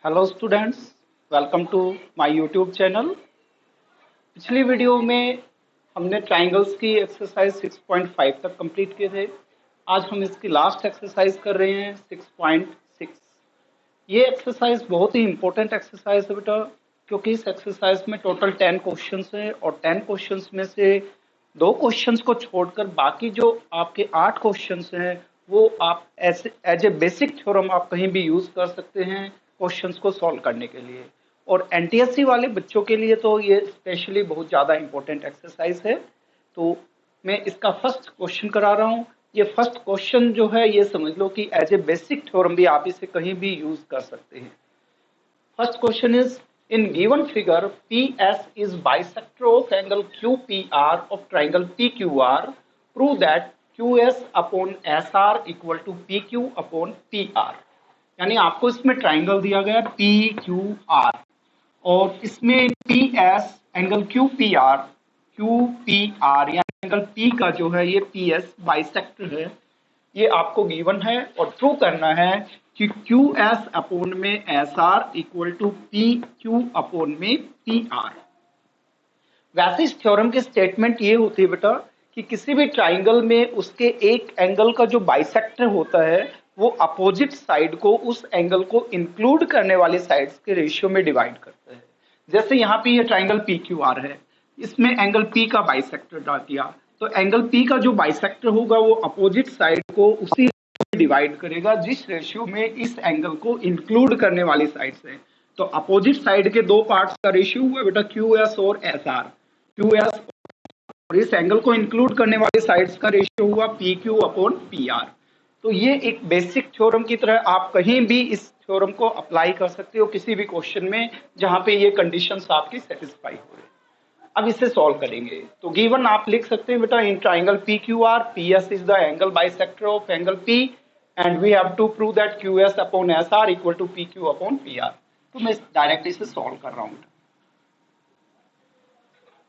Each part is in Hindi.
Hello students, welcome to my YouTube channel. पिछली वीडियो में हमने ट्राइंगल्स की एक्सरसाइज 6.5 तक कंप्लीट किए थे। आज हम इसकी लास्ट एक्सरसाइज कर रहे हैं 6.6। ये एक्सरसाइज बहुत ही इंपॉर्टेंट एक्सरसाइज है बेटा, क्योंकि इस एक्सरसाइज में टोटल 10 क्वेश्चंस हैं और 10 क्वेश्चंस में से दो क्वेश्चंस को छोड़कर बाकी जो आपके 8 क्वेश्चंस हैं वो आप ऐसे एज ए बेसिक थ्योरम आप कहीं भी यूज कर सकते हैं क्वेश्चंस को सॉल्व करने के लिए। और एनटीएससी वाले बच्चों के लिए तो ये स्पेशली बहुत ज़्यादा इंपॉर्टेंट एक्सरसाइज है। तो मैं इसका फर्स्ट क्वेश्चन करा रहा हूँ। ये फर्स्ट क्वेश्चन जो है ये समझ लो कि एज ए बेसिक थ्योरम भी आप इसे कहीं भी यूज कर सकते हैं। First question is, in given figure, PS is bisector of angle QPR of triangle PQR. Prove that QS upon SR equal to PQ upon PR. यानी आपको इसमें ट्राइंगल दिया गया PQR और इसमें PS एंगल QPR या एंगल P का जो है ये PS बाइसेक्टर है। ये आपको गिवन है और प्रूव करना है कि QS अपोन में SR equal to PQ upon में PR। वैसे इस थ्योरम की स्टेटमेंट ये होती है बेटा कि किसी भी ट्राइंगल में उसके एक एंगल का जो बाइसेक्टर होता है वो अपोजिट साइड को उस एंगल को इंक्लूड करने वाली साइड्स के रेशियो में डिवाइड करता है। जैसे यहाँ पे ये ट्राइंगल PQR है, इसमें एंगल P का बाइसेक्टर डाल दिया, तो एंगल P का जो बाइसेक्टर होगा वो अपोजिट साइड को उसी डिवाइड करेगा जिस रेशियो में इस एंगल को इंक्लूड करने वाली साइड से। तो अपोजिट साइड के दो पार्ट्स का रेशियो हुआ बेटा QS और SR। QS और इस एंगल को इंक्लूड करने वाली साइड्स का रेशियो हुआ PQ अपॉन PR। तो ये एक बेसिक थ्योरम की तरह आप कहीं भी इस थ्योरम को अप्लाई कर सकते हो किसी भी क्वेश्चन में जहां पे ये कंडीशंस आपकी सेटिस्फाई हो रही। अब इसे सॉल्व करेंगे तो गिवन आप लिख सकते हैं बेटा in triangle PQR PS is the angle bisector of angle P and we have to prove that QS upon SR equal to PQ upon PR। तो मैं डायरेक्ट इसे सॉल्व कर रहा हूं।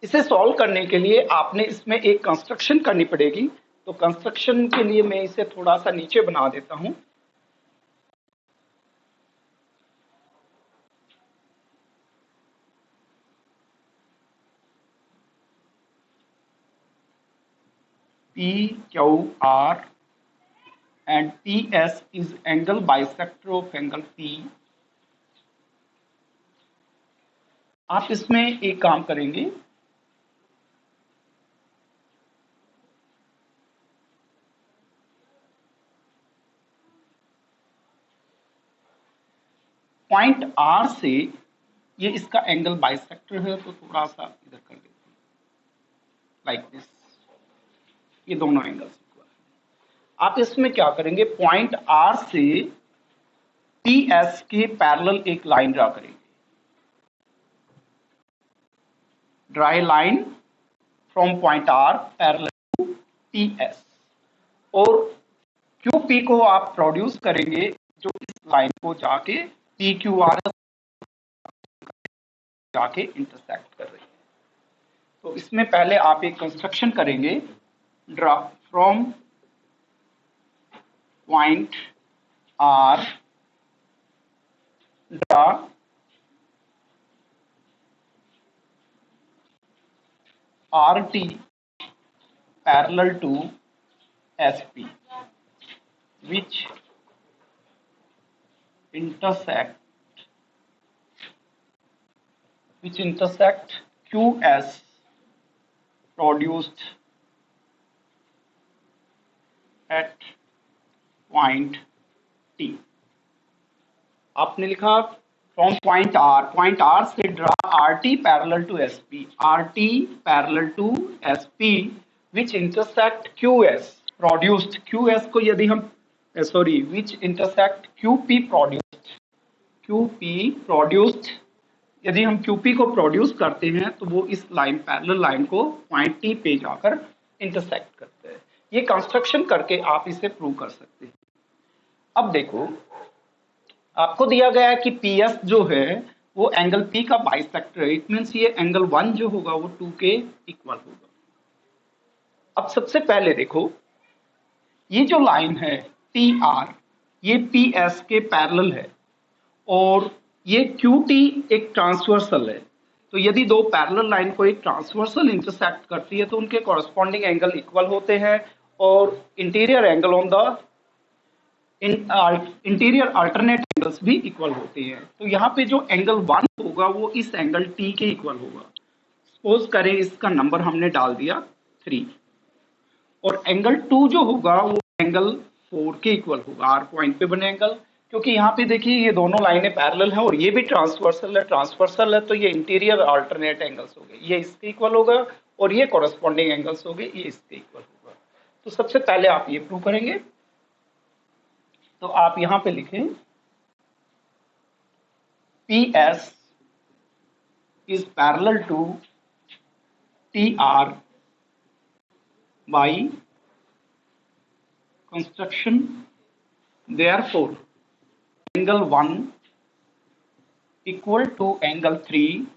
इसे सॉल्व करने के लिए आपने इसमें एक कंस्ट्रक्शन करनी पड़ेगी। तो कंस्ट्रक्शन के लिए मैं इसे थोड़ा सा नीचे बना देता हूं। PQR and PS is angle bisector of angle P। आप इसमें एक काम करेंगे, पॉइंट R से ये इसका एंगल बाइसेक्टर है तो थोड़ा सा इधर कर देते हैं लाइक दिस। ये दोनों एंगल्स आप इसमें क्या करेंगे, पॉइंट R से PS के पैरेलल एक लाइन ड्रा करेंगे। Draw a line from point R parallel to PS और QP को आप प्रोड्यूस करेंगे जो इस लाइन को जाके PQR जाके इंटरसेक्ट कर रही है। तो इसमें पहले आप एक कंस्ट्रक्शन करेंगे, draw from point R draw RT parallel to SP which intersect QS produced at point T। आपने लिखा फ्रॉम पॉइंट R से draw RT parallel to SP, RT parallel to SP which intersect QS produced. QS को यदि हम विच इंटरसेक्ट QP प्रोड्यूस्ड। यदि हम QP को प्रोड्यूस करते हैं तो वो इस लाइन पैरेलल लाइन को पॉइंट T पे जाकर इंटरसेक्ट करते हैं। ये कंस्ट्रक्शन करके आप इसे प्रूव कर सकते हैं। अब देखो आपको दिया गया है कि PS जो है वो एंगल P का बाइसेक्टर है। इट मींस ये एंगल 1 जो होगा वो 2 के इक्वल होगा। अब सबसे पहले देखो ये जो लाइन है TR ये PS के पैरेलल है और ये QT एक ट्रांसवर्सल है, तो यदि दो पैरेलल लाइन को एक ट्रांसवर्सल इंटरसेक्ट करती है तो उनके कॉरस्पॉन्डिंग एंगल इक्वल होते हैं और interior angle on the interior alternate angles भी इक्वल होते हैं। तो यहाँ पे जो एंगल 1 होगा वो इस एंगल T के इक्वल होगा। सपोज करें इसका नंबर हमने डाल दिया 3 और एंगल 2 जो होगा वो एंगल 4 के इक्वल होगा, R पॉइंट पे बने एंगल, क्योंकि यहाँ पे देखिए ये दोनों लाइनें पैरेलल हैं और ये भी ट्रांसवर्सल है तो ये इंटीरियर अल्टरनेट एंगल्स हो गए, ये इसके इक्वल होगा और ये कॉरस्पॉन्डिंग एंगल्स हो गए, ये इसके इक्वल होगा। तो सबसे पहले आप ये प्रूव करेंगे, तो आप यहां पे लिखें PS is parallel to TR by construction, therefore angle 1 equal to angle 3,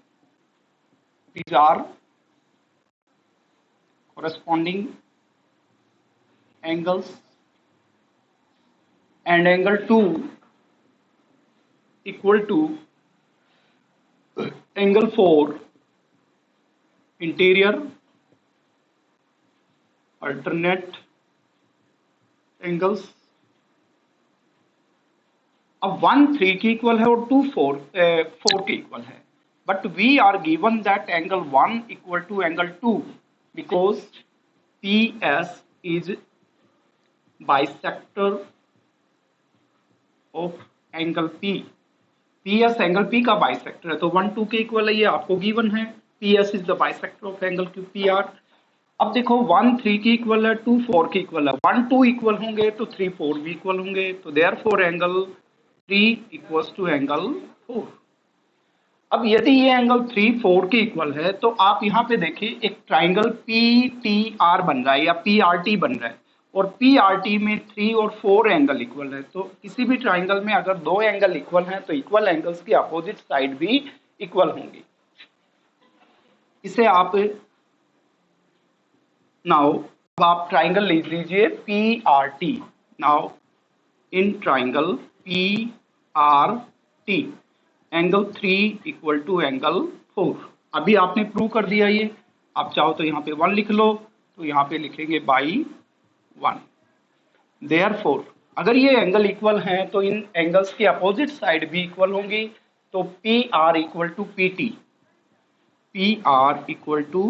these are corresponding angles, and angle 2 equal to angle 4, interior alternate angles। अब 1 3 के इक्वल है और 2 4 के इक्वल है, but we are given that angle 1 equal to angle 2 because PS is bisector of angle P। PS angle P का बाइसेक्टर है, तो 1 2 के इक्वल है, ये आपको गिवन है। PS is the bisector of angle QR। अब देखो 1 3 के इक्वल है, 2 4 के इक्वल है, 1 2 इक्वल होंगे तो 3 4 भी इक्वल होंगे, तो therefore angle 3 equals to angle 4। अब यदि ये एंगल 3 4 के इक्वल है तो आप यहाँ पे देखिए एक ट्राइंगल PTR बन रहा है या PRT बन रहा है, और PRT में 3 और 4 एंगल इक्वल है। तो किसी भी ट्राइंगल में अगर दो एंगल इक्वल हैं तो इक्वल एंगल्स की अपोजिट साइड भी इक्वल होंगी। इसे आप नाउ अब आप ट्राइंगल ले लीजिए PRT। Now in triangle PRT angle 3 equal to angle 4। अभी आपने प्रूव कर दिया ये, आप चाहो तो यहाँ पे 1 लिख लो, तो यहाँ पे लिखेंगे बाई 1। देयरफॉर अगर ये एंगल इक्वल हैं तो इन एंगल्स की अपोजिट साइड भी इक्वल होंगी, तो PR equal to PT, PR equal to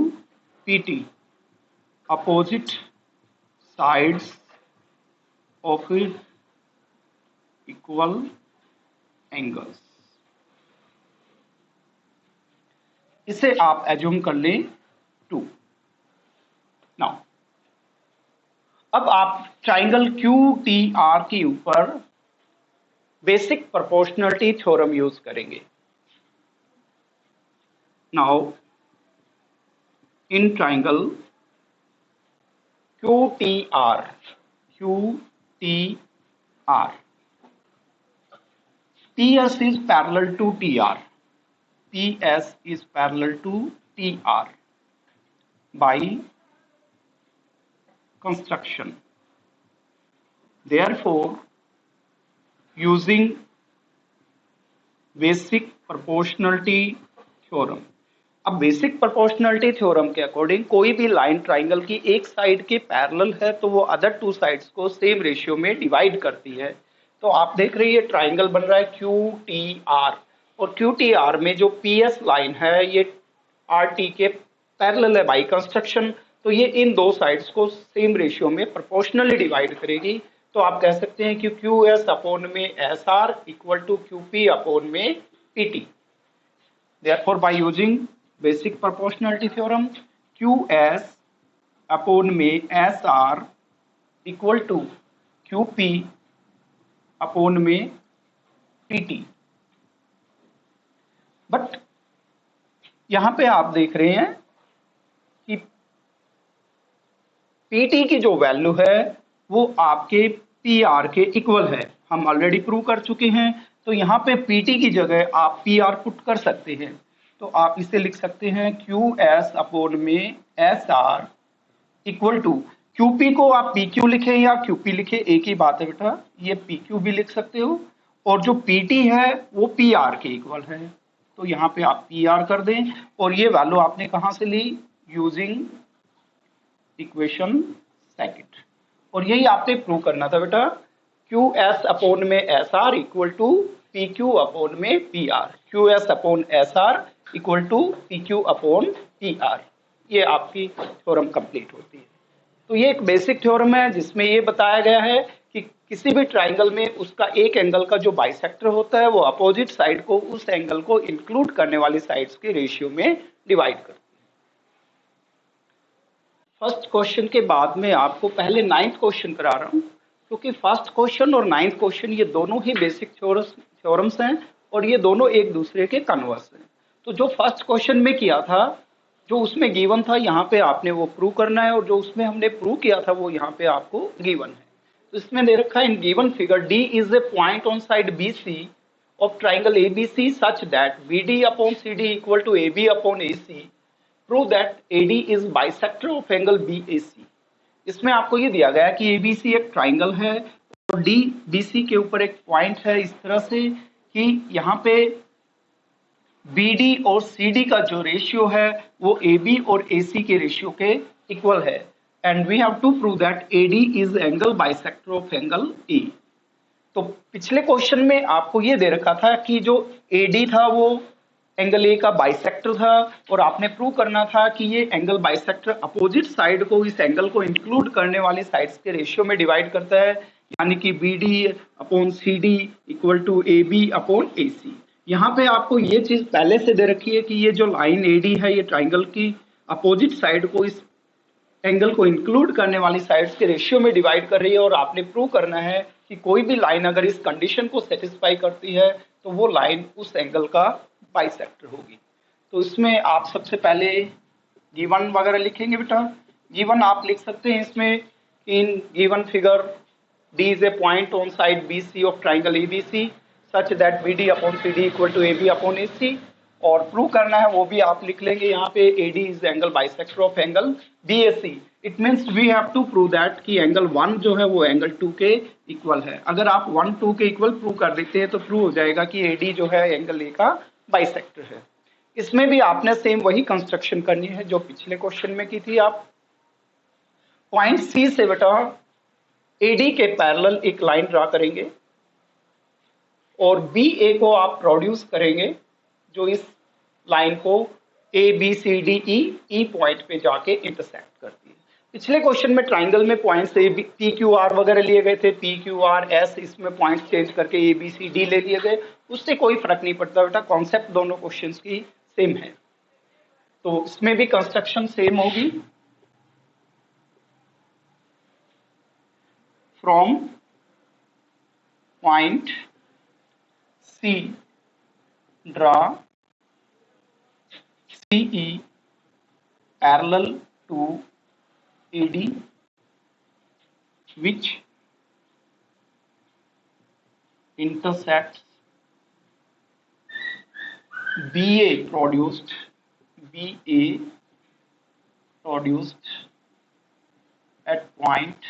PT, opposite sides of equal angles. इसे आप एज्यूम कर लें 2। नाउ अब आप ट्राइंगल QTR के ऊपर बेसिक प्रोपोर्शनलिटी थ्योरम यूज करेंगे। Now in triangle QTR PS is parallel to TR, PS is parallel to TR by construction, therefore using basic proportionality theorem। अब बेसिक प्रोपोर्शनलिटी थ्योरम के अकॉर्डिंग कोई भी लाइन ट्राइंगल की एक साइड के पैरेलल है तो वो अदर 2 साइड्स को सेम रेशियो में डिवाइड करती है। तो आप देख रहे हैं ये ट्राइंगल बन रहा है QTR, और QTR में जो PS लाइन है ये RT के पैरेलल है बाई कंस्ट्रक्शन, तो ये इन 2 साइड्स को सेम रेशियो में प्रोपोर्शनली डिवाइड करेगी। तो आप कह सकते हैं कि QS अपॉन में SR equal to QP upon में PT। Therefore by using basic proportionality theorem, QS upon में SR equal to QP upon में PT। बट यहां पे आप देख रहे हैं कि PT की जो वैल्यू है वो आपके PR के इक्वल है, हम ऑलरेडी प्रूव कर चुके हैं। तो यहाँ पे PT की जगह आप PR पुट कर सकते हैं, तो आप इसे लिख सकते हैं QS अपॉन में SR इक्वल टू, QP को आप PQ लिखें या QP लिखें एक ही बात है बेटा, ये PQ भी लिख सकते हो और जो PT है वो PR के इक्वल है। तो यहाँ पे आप PR कर दें और ये वैल्यू आपने कहाँ से ली, यूजिंग इक्वेशन सेकंड। और यही आपने प्रूव करना था बेटा, QS अपॉन में SR equal to PQ upon में PR, QS upon SR equal to PQ upon PR। ये आपकी थ्योरम कंप्लीट होती है। तो ये एक बेसिक थ्योरम है जिसमें ये बताया गया है कि किसी भी ट्राइंगल में उसका एक एंगल का जो बाइसेक्टर होता है वो अपोजिट साइड को उस एंगल को इंक्लूड करने वाली साइड्स के रेशियो में डिवाइड करता है। फर्स्ट क्वेश्चन के बाद में आपको पहले 9th क्वेश्चन करा रहा हूं, क्योंकि फर्स्ट क्वेश्चन और 9th क्वेश्चन ये दोनों ही बेसिक थ्योरम्स हैं और ये दोनों एक दूसरे के कन्वर्स हैं। तो जो फर्स्ट क्वेश्चन में किया था, जो उसमें गिवन था, यहाँ पे आपने वो प्रूव करना है, और जो उसमें हमने प्रूव किया था वो यहाँ पे आपको गिवन है। तो इसमें दे रखा है, in given figure D is a point on side BC of triangle ABC such that BD upon CD equal to AB upon AC, prove that AD is bisector of angle BAC। इसमें आपको ये दिया गया है कि ABC एक ट्राइंगल है और D BC के ऊपर एक पॉइंट है, इस तरह से कि यहाँ पे BD और CD का जो रेशियो है वो AB और AC के रेशियो के इक्वल है, and we have to prove that AD is angle bisector of angle E। तो पिछले क्वेश्चन में आपको ये दे रखा था कि जो AD था वो एंगल A का बाइसेक्टर था, और आपने प्रूव करना था कि ये एंगल बाइसेक्टर अपोजिट साइड को इस एंगल को इंक्लूड करने वाली साइड्स के रेशियो में डिवाइड करता है, यानी कि BD upon CD equal to AB upon AC। यहाँ पे आपको ये चीज पहले से दे रखी है कि ये जो लाइन AD है ये ट्राइंगल की अपोजिट साइड को इस एंगल को इंक्लूड करने वाली साइड्स के रेशियो में डिवाइड कर रही है, और आपने प्रूव करना है कि कोई भी लाइन अगर इस कंडीशन को सेटिस्फाई करती है तो वो लाइन उस एंगल का बाइसेक्टर होगी। तो इसमें आप सबसे पहले गिवन वगैरह लिखेंगे बेटा। गिवन आप लिख सकते हैं इसमें, इन given figure D is a point on side BC of triangle ABC such that BD upon CD equal to AB upon AC, और प्रूव करना है वो भी आप लिख लेंगे यहाँ पे, AD is angle bisector of angle BAC। It means we have to prove that कि एंगल 1 जो है वो एंगल 2 के इक्वल है। अगर आप 1 2 के इक्वल प्रूव कर देते हैं तो प्रूव हो जाएगा कि AD जो है एंगल A का बाइसेक्टर है। इसमें भी आपने सेम वही कंस्ट्रक्शन करनी है जो पिछले क्वेश्चन में की थी। आप पॉइंट C से बेटा AD के पैरेलल एक लाइन ड्रा करेंगे और BA को आप प्रोड्यूस करेंगे जो इस लाइन को ABCDE पॉइंट पे जाके इंटरसेक्ट करती है। पिछले क्वेश्चन में ट्राइंगल में पॉइंट से PQR वगैरह लिए गए थे, PQR S, इसमें पॉइंट चेंज करके ABCD ले लिए गए, उससे कोई फर्क नहीं पड़ता बेटा, कॉन्सेप्ट दोनों क्वेश्चंस की सेम है। तो इसमें भी कंस्ट्रक्शन सेम होगी। From point C draw CE parallel to AD which intersects BA produced at point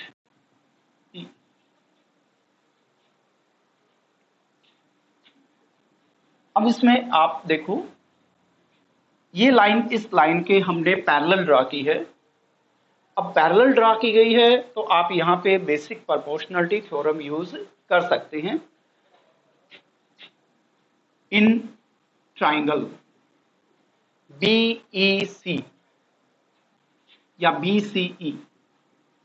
P। अब इसमें आप देखो, ये लाइन इस लाइन के हमने पैरेलल ड्रा की है। अब पैरेलल ड्रा की गई है तो आप यहाँ पे बेसिक प्रोपोर्शनलिटी थ्योरम यूज कर सकते हैं। इन ट्राइंगल BEC या BCE,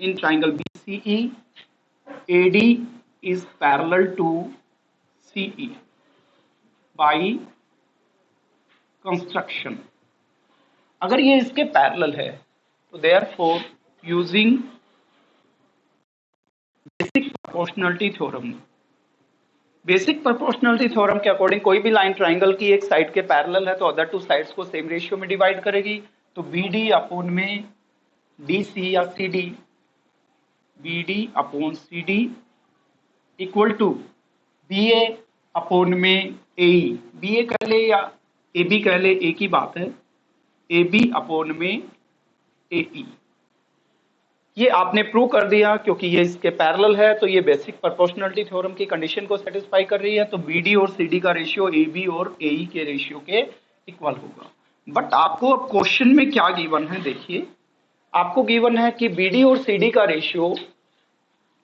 in triangle BCE AD is parallel to CE by construction। अगर ये इसके पैरेलल है तो therefore using basic proportionality theorem, basic proportionality theorem के अकॉर्डिंग कोई भी लाइन ट्राइंगल की एक साइड के पैरेलल है तो अदर टू साइड्स को सेम रेशियो में डिवाइड करेगी। तो BD अपॉन में DC या CD, BD upon CD equal to BA upon में AE, BA कह ले या AB कह ले, एक ही बात है, AB अपॉन में AE। ये आपने प्रूव कर दिया क्योंकि ये इसके पैरेलल है, तो ये बेसिक प्रोपोर्शनलिटी थ्योरम की कंडीशन को सेटिस्फाई कर रही है। तो बीडी और सीडी का रेशियो एबी और एई के रेशियो के इक्वल होगा। बट आपको अब क्वेश्चन में क्या गिवन है, देखिए आपको गिवन है कि बीडी और सीडी का ratio,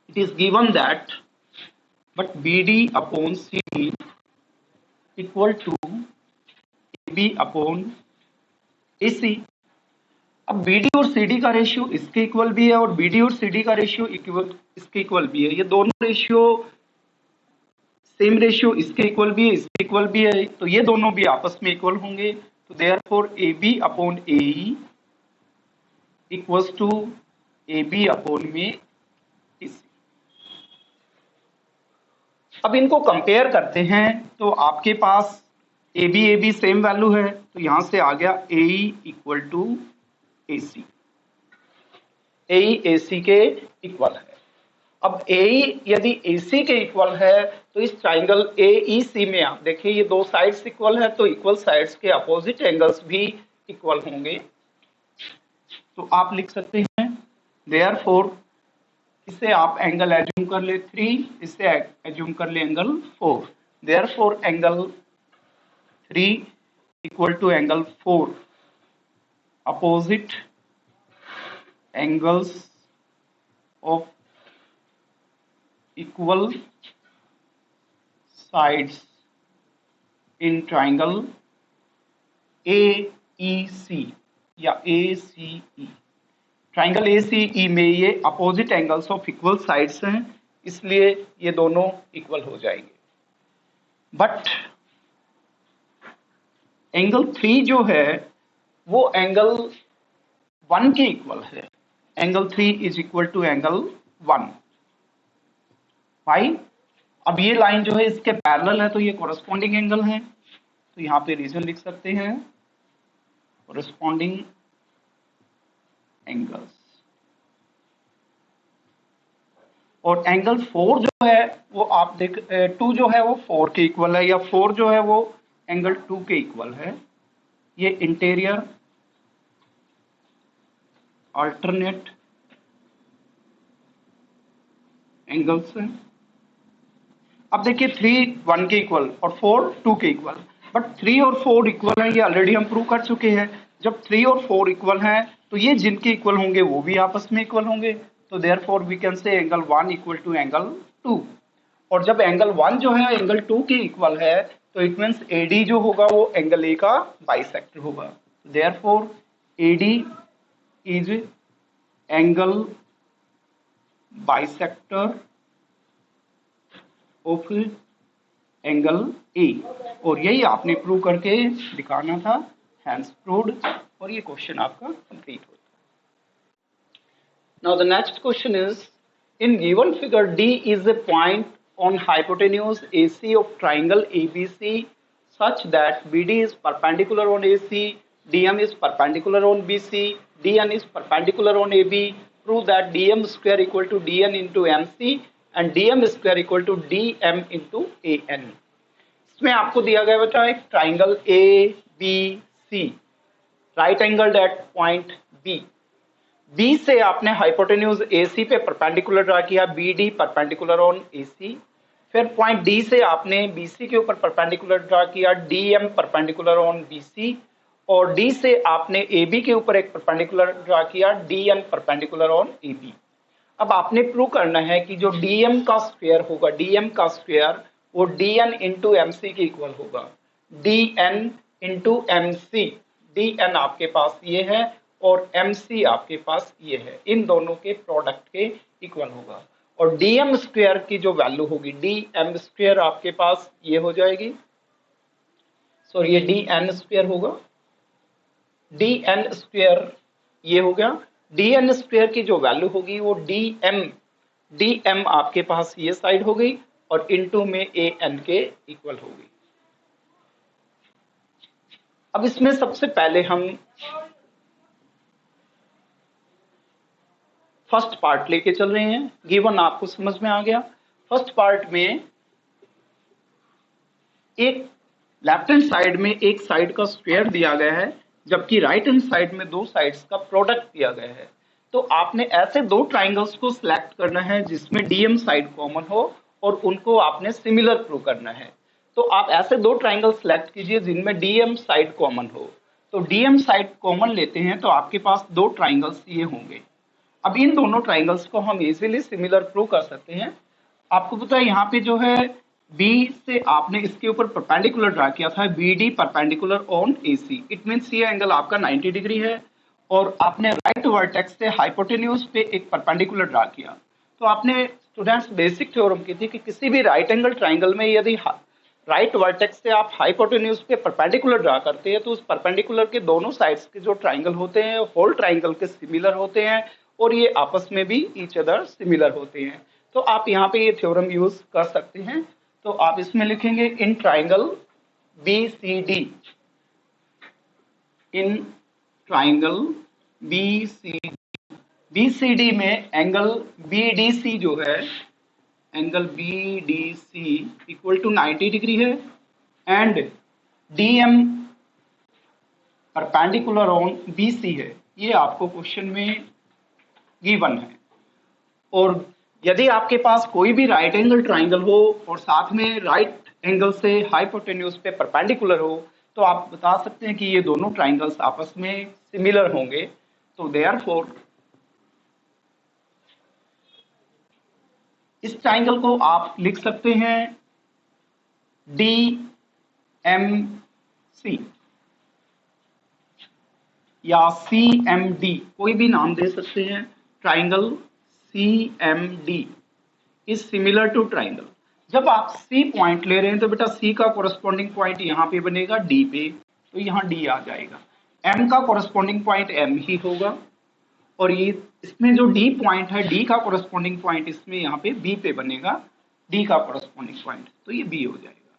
it is given that but BD upon CD equal to AB upon AC. अब बीडी और सीडी का रेशियो इसके इक्वल भी है और बीडी और सीडी का रेशियो इक्वल इसके इक्वल भी है। ये दोनों रेशियो सेम रेशियो इसके इक्वल भी है, इसके इक्वल भी है, तो ये दोनों भी आपस में इक्वल होंगे। तो therefore AB upon AE equals to AB upon में AC। अब इनको कंपेयर करते हैं तो आपके पास AB सेम वैल्यू है, तो यहां से आ गया AE equal to AC। AE AC के इक्वल है। अब AE यदि AC के इक्वल है तो इस ट्राइंगल AEC में आप देखिए ये दो साइड्स इक्वल है, तो इक्वल साइड्स के अपोजिट एंगल्स भी इक्वल होंगे। तो आप लिख सकते हैं देयरफॉर, इससे आप एंगल एज्यूम कर ले 3, इससे एज्यूम कर ले angle 4। Therefore angle 3 equal to angle 4, opposite angles of equal sides in triangle AEC या ACE। ट्राइंगल ACE में ये opposite angles of equal sides हैं, इसलिए ये दोनों इक्वल हो जाएंगे। बट एंगल 3 जो है वो एंगल 1 के इक्वल है। Angle 3 is equal to angle 1। भाई अब ये लाइन जो है इसके पैरेलल है, तो ये कोरस्पॉन्डिंग एंगल है, तो यहाँ पे रीजन लिख सकते हैं कोरस्पॉन्डिंग एंगल्स। और एंगल 4 जो है वो आप देख 2 जो है वो 4 के इक्वल है, या 4 जो है वो एंगल 2 के इक्वल है। ये इंटीरियर अल्टरनेट एंगल्स है। अब देखिए 3 1 के इक्वल और 4 2 के इक्वल, बट 3 और 4 इक्वल है, ये ऑलरेडी हम प्रूव कर चुके हैं। जब 3 और 4 इक्वल हैं तो ये जिनके इक्वल होंगे वो भी आपस में इक्वल होंगे, तो therefore we can say angle 1 equal to angle 2। और जब एंगल 1 जो है एंगल 2 के इक्वल है तो इट मींस AD जो होगा वो एंगल A का बाइसेक्टर होगा। Therefore AD is angle bisector of angle A, और यही आपने प्रूव करके दिखाना था, हैंस प्रूव्ड, और ये क्वेश्चन आपका कंप्लीट होता है। Now the next question is, in given figure D is a point on hypotenuse AC of triangle ABC such that BD is perpendicular on AC, DM is perpendicular on BC, DN is perpendicular on AB. Prove that DM square equal to DN into MC and DM square equal to DM into AN. इसमें आपको दिया गया बच्चा एक triangle ABC, right angled at point B। B से आपने हाइपोटेन्यूज AC पे परपेंडिकुलर ड्रा किया, BD परपेंडिकुलर ऑन AC। फिर पॉइंट D से आपने BC के ऊपर परपेंडिकुलर ड्रा किया, DM परपेंडिकुलर ऑन BC। और D से आपने AB के ऊपर एक परपेंडिकुलर ड्रा किया, DN परपेंडिकुलर ऑन AB। अब आपने प्रूव करना है कि जो DM का स्क्वायर होगा, DM का स्क्वायर वो DN इंटू MC के इक्वल होगा। DN इंटू MC, DN आपके पास ये है और MC आपके पास ये है, इन दोनों के प्रोडक्ट के इक्वल होगा। और DM स्क्वायर की जो वैल्यू होगी, DM स्क्वायर आपके पास ये हो जाएगी, सॉरी ये DN स्क्वायर होगा, DN स्क्वायर ये हो गया। DN स्क्वायर की जो वैल्यू होगी वो DM आपके पास ये साइड हो गई और इनटू में AN के इक्वल होगी। अब इसमें सबसे पहले हम फर्स्ट पार्ट लेके चल रहे हैं। गिवन आपको समझ में आ गया। फर्स्ट पार्ट में एक लेफ्ट हैंड साइड में एक साइड का स्क्वायर दिया गया है, जबकि राइट हैंड साइड में दो साइड्स का प्रोडक्ट दिया गया है। तो आपने ऐसे दो ट्राइंगल्स को सिलेक्ट करना है जिसमें डीएम साइड कॉमन हो और उनको आपने सिमिलर प्रूव करना है। तो आप ऐसे दो ट्राइंगल सिलेक्ट कीजिए जिनमें डीएम साइड कॉमन हो। तो डीएम साइड कॉमन लेते हैं तो आपके पास दो ट्राइंगल्स ये होंगे। अब इन दोनों ट्राइंगल्स को हम इजीली सिमिलर प्रूव कर सकते हैं। आपको पता है यहाँ पे जो है बी से आपने इसके ऊपर परपेंडिकुलर ड्रा किया था, B D perpendicular on A C. It means ये एंगल आपका 90 डिग्री है और आपने राइट वर्टेक्स से हाइपोटेन्यूज पे एक परपेंडिकुलर ड्रा किया। तो आपने स्टूडेंट्स बेसिक थ्योरम की थी कि किसी भी राइट एंगल ट्राइंगल में यदि राइट वर्टेक्स से आप हाइपोटेन्यूज पे परपेंडिकुलर ड्रा करते हैं तो उस परपेंडिकुलर के दोनों साइड्स के जो ट्राइंगल होते हैं होल ट्राइंगल के सिमिलर होते हैं और ये आपस में भी ईच अदर सिमिलर होते हैं। तो आप यहाँ पे ये थ्योरम यूज कर सकते हैं। तो आप इसमें लिखेंगे in triangle B C D, in triangle B C D में एंगल बी डी सी जो है, angle B D C equal to 90 degree है and D M perpendicular on B C है। ये आपको क्वेश्चन में गिवन है। और यदि आपके पास कोई भी राइट एंगल ट्राइंगल हो और साथ में राइट एंगल से हाइपोटेन्यूज पे परपेंडिकुलर हो तो आप बता सकते हैं कि ये दोनों ट्राइंगल्स आपस में सिमिलर होंगे। तो देयरफॉर इस ट्राइंगल को आप लिख सकते हैं डी एम सी या सी एम डी, कोई भी नाम दे सकते हैं। Triangle C M D is similar to triangle. जब आप सी पॉइंट ले रहे हैं तो बेटा सी का कोरस्पॉन्डिंग पॉइंट यहाँ पे बनेगा डी पे, तो यहाँ डी आ जाएगा। एम का कोरस्पॉन्डिंग पॉइंट एम ही होगा और ये इसमें जो डी पॉइंट है डी का कोरस्पॉन्डिंग पॉइंट इसमें यहाँ पे बी पे बनेगा, डी का कोरस्पॉन्डिंग पॉइंट, तो ये बी हो जाएगा।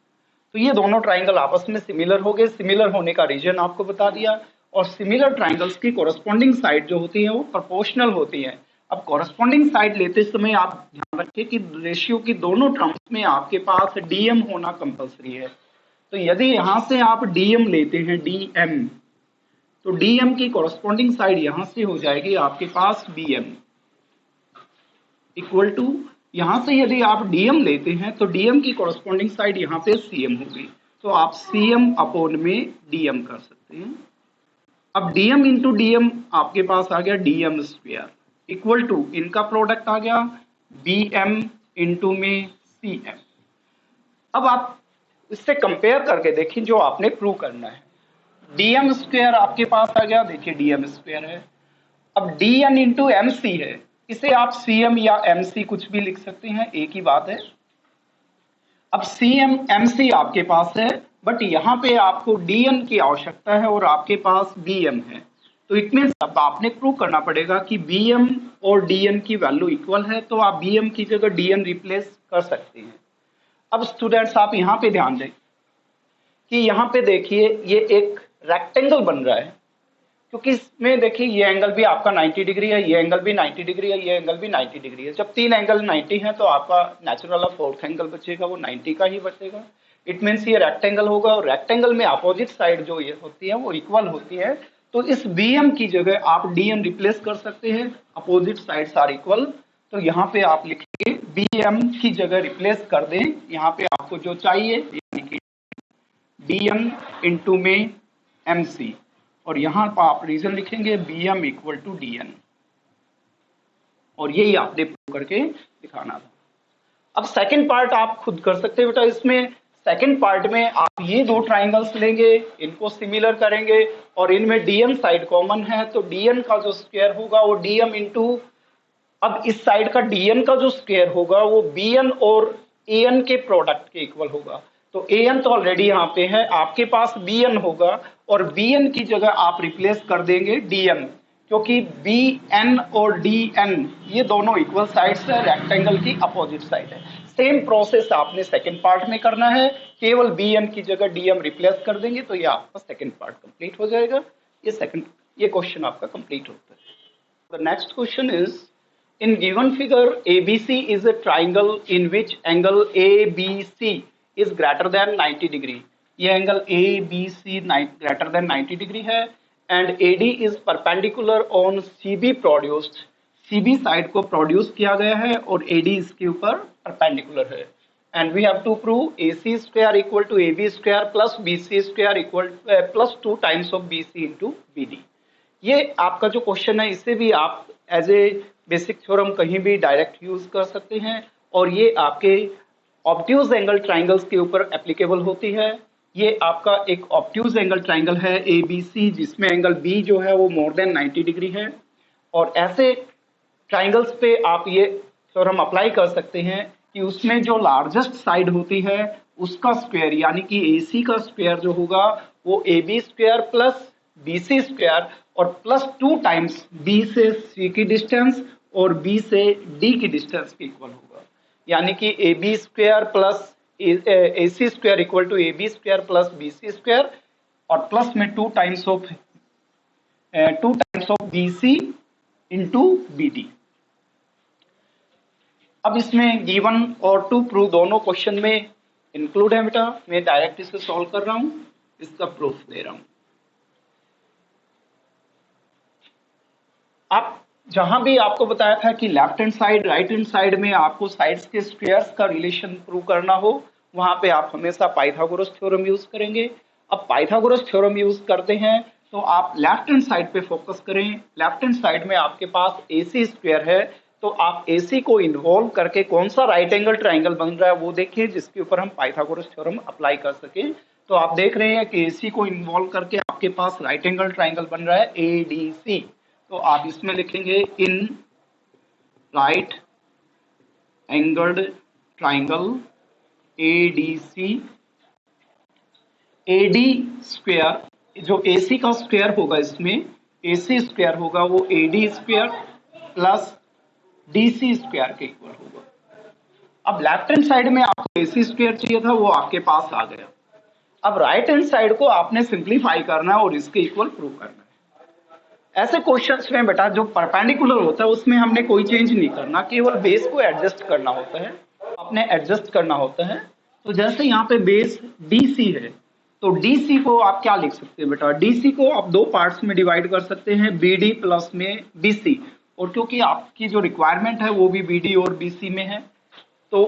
तो ये दोनों ट्राइंगल आपस में सिमिलर हो गए। सिमिलर होने का रीजन आपको बता दिया। और सिमिलर ट्राइंगल्स की कोरस्पॉन्डिंग साइड जो होती है वो प्रोपोर्शनल होती है। अब कोरस्पॉन्डिंग साइड लेते समय आप ध्यान रखें कि रेशियो की दोनों टर्म्स में आपके पास डीएम होना कंपलसरी है। तो यदि यहाँ से आप डीएम लेते हैं डीएम, तो डीएम की कोरस्पॉन्डिंग साइड यहां से हो जाएगी आपके पास बीएम इक्वल टू, यहां से यदि आप डीएम लेते हैं तो डीएम की कोरस्पॉन्डिंग साइड यहां पे सीएम होगी। तो आप सीएम अपॉन में डीएम कर सकते हैं। अब डीएम इंटू डीएम आपके पास आ गया डीएम स्क्वायर इक्वल टू इनका प्रोडक्ट आ गया बीएम इंटू में सीएम। अब आप इससे कंपेयर करके देखें जो आपने प्रूव करना है। डीएम स्क्वायर आपके पास आ गया, देखिए डीएम स्क्वायर है। अब डीएन इंटू एम सी है, इसे आप सीएम या एमसी कुछ भी लिख सकते हैं, एक ही बात है। अब सीएम एमसी आपके पास है बट यहाँ पे आपको डीएन की आवश्यकता है और आपके पास बीएम है। तो इट मीन्स अब आपने प्रूव करना पड़ेगा कि बीएम और डीएन की वैल्यू इक्वल है, तो आप बीएम की जगह डीएन रिप्लेस कर सकते हैं। अब स्टूडेंट्स आप यहाँ पे ध्यान दें कि यहाँ पे देखिए ये एक रेक्टेंगल बन रहा है, क्योंकि इसमें देखिए ये एंगल भी आपका 90 डिग्री है, ये एंगल भी 90 डिग्री है, ये एंगल भी 90 डिग्री है। जब तीन एंगल 90 है तो आपका नेचुरल ऑफ फोर्थ एंगल बचेगा वो 90 का ही बचेगा। इट मीन्स ये रेक्टेंगल होगा और रेक्टेंगल में अपोजिट साइड जो ये होती है वो इक्वल होती है। तो इस बीएम की जगह आप डीएम रिप्लेस कर सकते हैं, अपोजिट साइड्स आर इक्वल। तो यहाँ पे आप लिखेंगे बीएम की जगह रिप्लेस कर दें, यहाँ पे आपको जो चाहिए डीएम इंटू में एमसी और यहाँ पर आप रीजन लिखेंगे बीएम इक्वल टू डीएन और यही आपने प्रूव करके दिखाना था। अब सेकंड पार्ट आप खुद कर सकते हैं बेटा। इसमें सेकंड पार्ट में आप ये दो ट्राइंगल्स लेंगे, इनको सिमिलर करेंगे और इनमें डीएम साइड कॉमन है तो डीएन का जो स्क्वायर होगा वो डीएम इंटू, अब इस साइड का डीएन का जो स्क्वायर होगा वो बीएन और एएन के प्रोडक्ट के इक्वल होगा। तो एएन तो ऑलरेडी यहाँ पे है, आपके पास बीएन होगा और बीएन की जगह आप रिप्लेस कर देंगे डीएन, क्योंकि बीएन और डीएन ये दोनों इक्वल साइड्स है, रेक्टेंगल की अपोजिट साइड है। सेम प्रोसेस आपने सेकंड पार्ट में करना है, केवल बीएन की जगह डीएम रिप्लेस कर देंगे तो ये आपका सेकंड पार्ट कंप्लीट हो जाएगा। ये क्वेश्चन आपका कंप्लीट होता है। The next question is in given figure ABC is a triangle in which angle ABC is greater than 90 degree। ये angle ABC greater than 90 degree है and AD is perpendicular on CB produced, CB side को प्रोड्यूस किया गया है और AD इसके ऊपर परपेंडिकुलर है। And we have to prove AC square equal to AB square plus BC square equal plus 2 times of BC into BD। ये आपका जो क्वेश्चन है इसे भी आप एज ए बेसिक थ्योरम कहीं भी डायरेक्ट यूज कर सकते हैं और ये आपके ऑब्ट्यूज एंगल ट्राइंगल्स के ऊपर एप्लीकेबल होती है। ये आपका एक ऑब्ट्यूज एंगल ट्राइंगल है ABC जिसमें एंगल B जो है वो मोर देन 90 डिग्री है और ऐसे ट्राइंगल्स पे आप ये थ्योरम अप्लाई कर सकते हैं कि उसमें जो लार्जेस्ट साइड होती है उसका स्क्वायर यानी कि AC का स्क्वायर जो होगा वो AB square plus BC square और प्लस 2 टाइम्स B से C की डिस्टेंस और B से D की डिस्टेंस के इक्वल होगा। यानी कि AB square plus AC square equal to AB square plus BC square और प्लस में 2 times of BC into BD। अब इसमें गिवन और टू प्रूव दोनों क्वेश्चन में इंक्लूड है बेटा। मैं डायरेक्ट इसे सॉल्व कर रहा हूं, इसका प्रूफ दे रहा हूं। आप जहां भी आपको बताया था कि left hand side right hand side में आपको साइड्स के स्क्वायर्स का रिलेशन प्रूव करना हो वहां पे आप हमेशा पाइथागोरस थ्योरम यूज करेंगे। अब पाइथागोरस थ्योरम यूज करते हैं तो आप लेफ्ट हैंड साइड पे फोकस करें। लेफ्ट हैंड साइड में आपके पास AC स्क्वायर है तो आप AC को इन्वॉल्व करके कौन सा राइट एंगल ट्राइंगल बन रहा है वो देखिए जिसके ऊपर हम पाइथागोरस थ्योरम अप्लाई कर सके। तो आप देख रहे हैं कि AC को इन्वॉल्व करके आपके पास राइट एंगल ट्राइंगल बन रहा है ADC। तो आप इसमें लिखेंगे in right angled triangle ADC, AD square जो AC का स्क्वायर होगा इसमें AC स्क्वायर होगा वो AD square plus DC square के इक्वल होगा। अब लेफ्ट हैंड साइड में आपको AC स्क्वायर चाहिए था वो आपके पास आ गया। अब राइट हैंड साइड को आपने सिंप्लीफाई करना है और इसके इक्वल प्रूव करना है। ऐसे क्वेश्चंस में बेटा जो परपेंडिकुलर होता है उसमें हमने कोई चेंज नहीं करना, केवल बेस को एडजस्ट करना होता है, आपने एडजस्ट करना होता है। तो जैसे यहाँ पे बेस DC है तो DC को आप क्या लिख सकते हैं बेटा, DC को आप दो पार्ट्स में डिवाइड कर सकते हैं BD प्लस में BC और क्योंकि आपकी जो रिक्वायरमेंट है वो भी BD और BC में है तो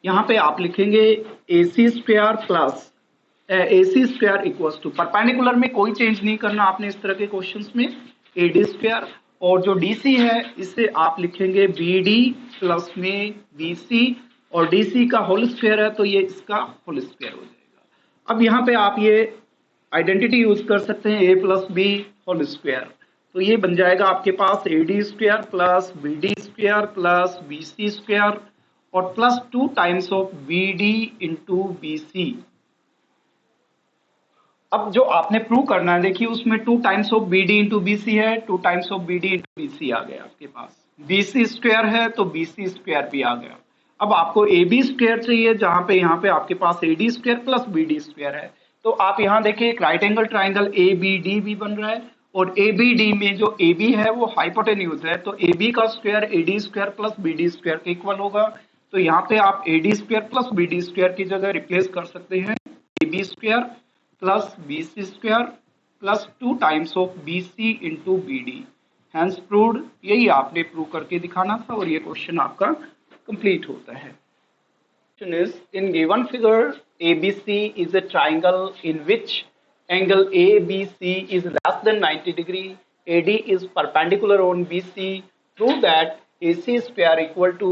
यहाँ पे आप लिखेंगे AC square plus AC square equals to perpendicular में कोई चेंज नहीं करना आपने इस तरह के क्वेश्चंस में AD स्क्वायर और जो DC है इसे आप लिखेंगे BD प्लस में BC और DC का होल स्क्वायर है तो ये इसका होल स्क्वायर हो जाएगा। अब यहाँ पे आप ये आइडेंटिटी यूज कर सकते हैं A plus B whole square तो ये बन जाएगा आपके पास AD square plus BD square plus BC square और plus 2 times of BD into BC। अब जो आपने प्रूव करना है देखिए उसमें 2 times of BD into BC है, 2 times of BD into BC आ गया आपके पास। BC स्क्वायर है तो BC स्क्वायर भी आ गया। अब आपको AB स्क्वायर चाहिए जहां पे यहाँ पे आपके पास AD square plus BD square है तो आप यहाँ देखिए एक राइट एंगल ट्राइंगल ABD भी बन रहा है और ABD में जो AB है वो हाइपोटेन्यूज है तो AB का square AD square plus BD square के इक्वल होगा। तो यहाँ पे आप AD square plus BD square की जगह रिप्लेस कर सकते हैं AB square plus BC square plus 2 times of BC into BD। Hence proved, यही आपने प्रूव करके दिखाना था और ये क्वेश्चन आपका कंप्लीट होता है। Question is, in given figure ABC is a triangle in which angle ABC is less than 90 degree, AD is perpendicular on BC, prove that AC square equal to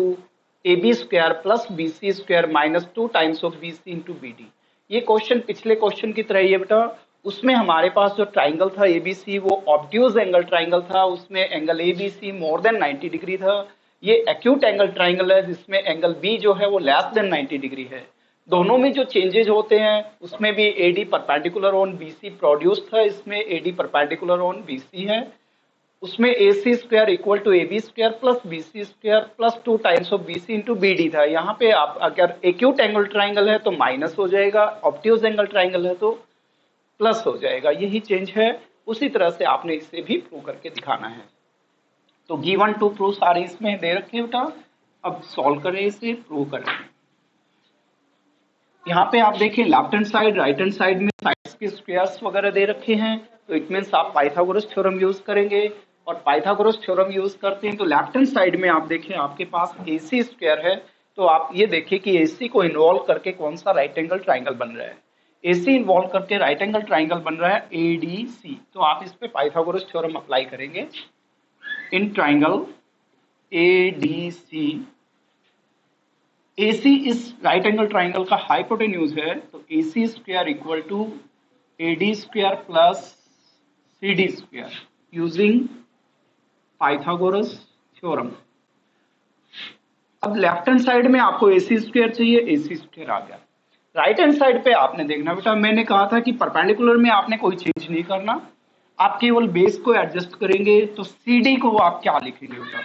AB square plus BC square minus 2 times of BC into BD। ये क्वेश्चन पिछले क्वेश्चन की तरह ही है बेटा। उसमें हमारे पास जो ट्राइंगल था ABC वो ऑब्ट्यूज एंगल ट्राइंगल था, उसमें angle ABC more than 90 degree था। ये एक्यूट एंगल ट्राइंगल है जिसमें एंगल B जो है वो लेस देन 90 डिग्री है। दोनों में जो चेंजेस होते हैं उसमें भी AD perpendicular on BC produce था, इसमें AD परपेंडिकुलर ऑन BC है। उसमें AC square equal to AB square plus BC square plus 2 times of BC into BD था। यहाँ पे आप अगर एक्यूट एंगल ट्राइंगल है तो माइनस हो जाएगा, ऑब्ट्यूज एंगल ट्राइंगल है तो प्लस हो जाएगा, यही चेंज है। उसी तरह से आपने इसे भी प्रूव करके दिखाना है। तो गिवन टू प्रूफ सारे इसमें दे रखे बेटा, अब सॉल्व करें इसे, प्रूव करें। यहाँ पे आप देखिए left hand side right hand side में साइड्स के स्क्वायर्स वगैरह दे रखे हैं, तो इट मीन्स आप पाइथागोरस थ्योरम यूज करेंगे। और पाइथागोरस थ्योरम यूज करते हैं तो लेफ्ट हैंड साइड में आप देखें आपके पास AC स्क्वायर है, तो आप ये देखिए कि AC को इन्वॉल्व करके कौन सा राइट एंगल ट्राइंगल बन रहा है। AC इन्वॉल्व करके राइट एंगल ट्राइंगल बन रहा है ADC, तो आप इस पे पाइथागोरस थ्योरम अप्लाई करेंगे। इन ट्राइंगल ADC, AC इस राइट एंगल ट्राइंगल का हाइपोटेन्यूज है, तो AC square equal to AD square plus CD square using Pythagoras theorem. अब लेफ्ट हैंड साइड में आपको AC स्क्वायर चाहिए, AC स्क्वायर आ गया। राइट हैंड साइड पे आपने देखना बेटा, मैंने कहा था कि परपेंडिकुलर में आपने कोई चेंज नहीं करना, आप केवल बेस को एडजस्ट करेंगे। तो CD को आप क्या लिखेंगे बेटा,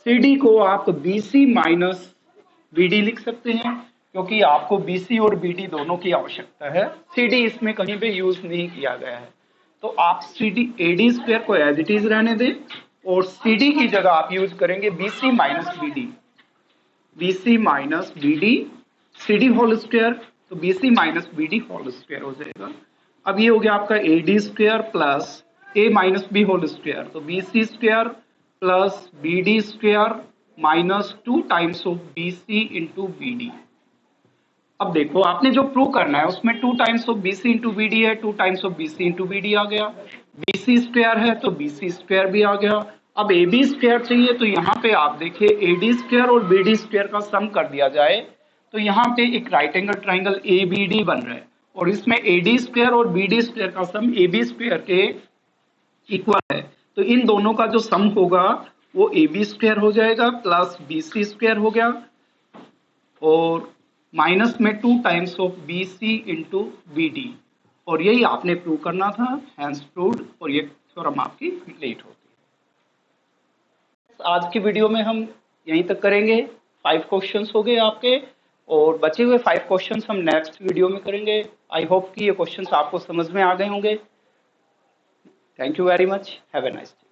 CD को आप BC माइनस BD लिख सकते हैं, क्योंकि आपको BC और BD दोनों की आवश्यकता है, CD इसमें कहीं पे यूज नहीं किया गया है। तो आप CD AD स्क्वायर को एज इट इज रहने दें और CD की जगह आप यूज करेंगे BC minus BD, BC minus BD, CD whole square, तो BC minus BD whole square हो जाएगा। अब ये हो गया आपका AD square plus A minus B whole square, तो BC square plus BD square minus 2 times of BC into BD। अब देखो आपने जो प्रूव करना है उसमें 2 times of BC into BD है, 2 times of BC into BD आ गया, BC स्क्वायर है तो BC स्क्वायर भी आ गया। अब AB स्क्वायर चाहिए, तो यहाँ पे आप देखिए AD स्क्वायर और BD स्क्वायर का सम कर दिया जाए, तो यहाँ पे एक राइट एंगल ट्राइंगल ABD बन रहा है, और इसमें AD स्क्वायर और BD स्क्वायर का सम AB स्क्वायर के इक्वल है, तो इन दोनों का जो सम होगा वो AB स्क्वायर हो जाएगा प्लस BC स्क्वायर हो गया, और माइनस में 2 times of BC into BD, और यही आपने प्रूव करना था, हैंस प्रूव्ड, और ये थ्योरम आपकी कंप्लीट होती है। आज की वीडियो में हम यहीं तक करेंगे, 5 क्वेश्चंस हो गए आपके, और बचे हुए 5 क्वेश्चंस हम नेक्स्ट वीडियो में करेंगे। आई होप कि ये क्वेश्चंस आपको समझ में आ गए होंगे। Thank you very much, have a nice day.